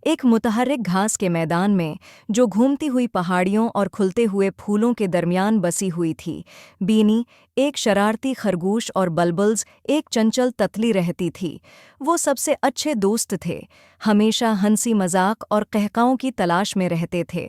एक मुतहर्रिक घास के मैदान में, जो घूमती हुई पहाड़ियों और खुलते हुए फूलों के दरमियान बसी हुई थी, बीनी, एक शरारती खरगोश और बल्बल्स, एक चंचल ततली रहती थी। वो सबसे अच्छे दोस्त थे, हमेशा हंसी मजाक और कहकाओं की तलाश में रहते थे।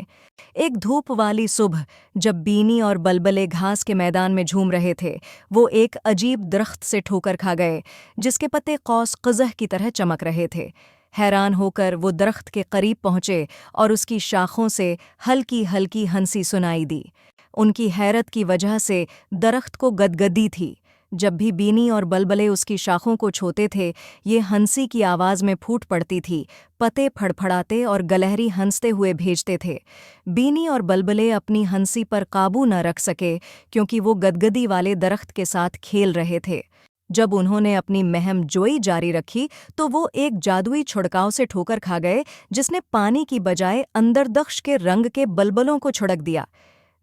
एक धूप वाली सुबह, जब बीनी और बलबले घास के मैदान में झूम रहे थे, वो एक अजीब दरख्त से ठोकर खा गए, जिसके पत्ते कौस कज़ह की तरह चमक रहे थे। हैरान होकर वो दरख्त के करीब पहुंचे और उसकी शाखों से हल्की हल्की हंसी सुनाई दी। उनकी हैरत की वजह से दरख्त को गदगदी थी। जब भी बीनी और बलबले उसकी शाखों को छूते थे, ये हंसी की आवाज़ में फूट पड़ती थी, पत्ते फड़फड़ाते और गलहरी हंसते हुए भेजते थे। बीनी और बलबले अपनी हंसी पर काबू न रख सके, क्योंकि वो गदगदी वाले दरख्त के साथ खेल रहे थे। जब उन्होंने अपनी महम जोई जारी रखी, तो वो एक जादुई छिड़काव से ठोकर खा गए, जिसने पानी की बजाय अंदरदख्श के रंग के बलबलों को छिड़क दिया।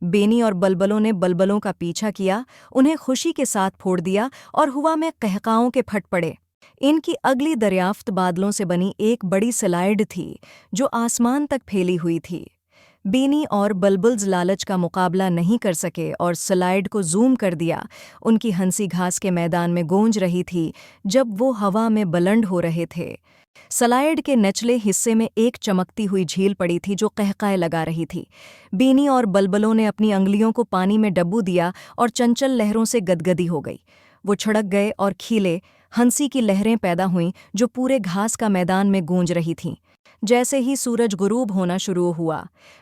बेनी और बलबलों ने बलबलों का पीछा किया, उन्हें खुशी के साथ फोड़ दिया और हुआ में कहकाओं के फट पड़े। इनकी अगली दरियाफ्त बादलों से बनी एक बड़ी स्लाइड थी, जो आसमान तक फैली हुई थी। बीनी और बल्बल्स लालच का मुकाबला नहीं कर सके और स्लाइड को जूम कर दिया। उनकी हंसी घास के मैदान में गूंज रही थी, जब वो हवा में बुलंद हो रहे थे। स्लाइड के निचले हिस्से में एक चमकती हुई झील पड़ी थी, जो कहकाए लगा रही थी। बीनी और बलबलों ने अपनी अंगुलियों को पानी में डब्बू दिया और चंचल लहरों से गदगदी हो गई। वो छिड़क गए और खीले, हंसी की लहरें पैदा हुईं, जो पूरे घास का मैदान में गूंज रही थीं। जैसे ही सूरज गुरूब होना शुरू हुआ,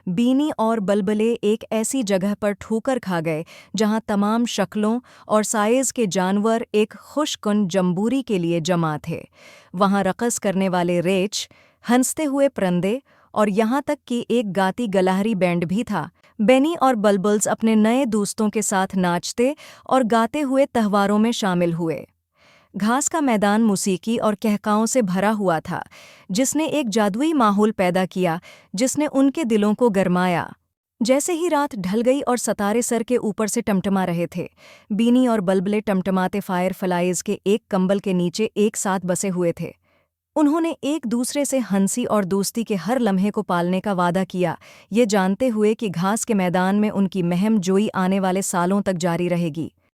बीनी और बलबले एक ऐसी जगह पर ठोकर खा गए, जहां तमाम शक्लों और साइज़ के जानवर एक खुशकुन जंबूरी के लिए जमा थे। वहां रक़स करने वाले रेछ, हंसते हुए परंदे और यहाँ तक कि एक गाती गलहरी बैंड भी था। बेनी और बल्बल्स अपने नए दोस्तों के साथ नाचते और गाते हुए त्योहारों में शामिल हुए। घास का मैदान मौसीकी और कहकाओं से भरा हुआ था, जिसने एक जादुई माहौल पैदा किया, जिसने उनके दिलों को गरमाया। जैसे ही रात ढल गई और सितारे सर के ऊपर से टमटमा रहे थे, बीनी और बलबले टमटमाते फायर फ्लाइज के एक कंबल के नीचे एक साथ बसे हुए थे। उन्होंने एक दूसरे से हंसी और दोस्ती के हर लम्हे को पालने का वादा किया, ये जानते हुए कि घास के मैदान में उनकी महम जोई आने वाले सालों तक जारी रहेगी।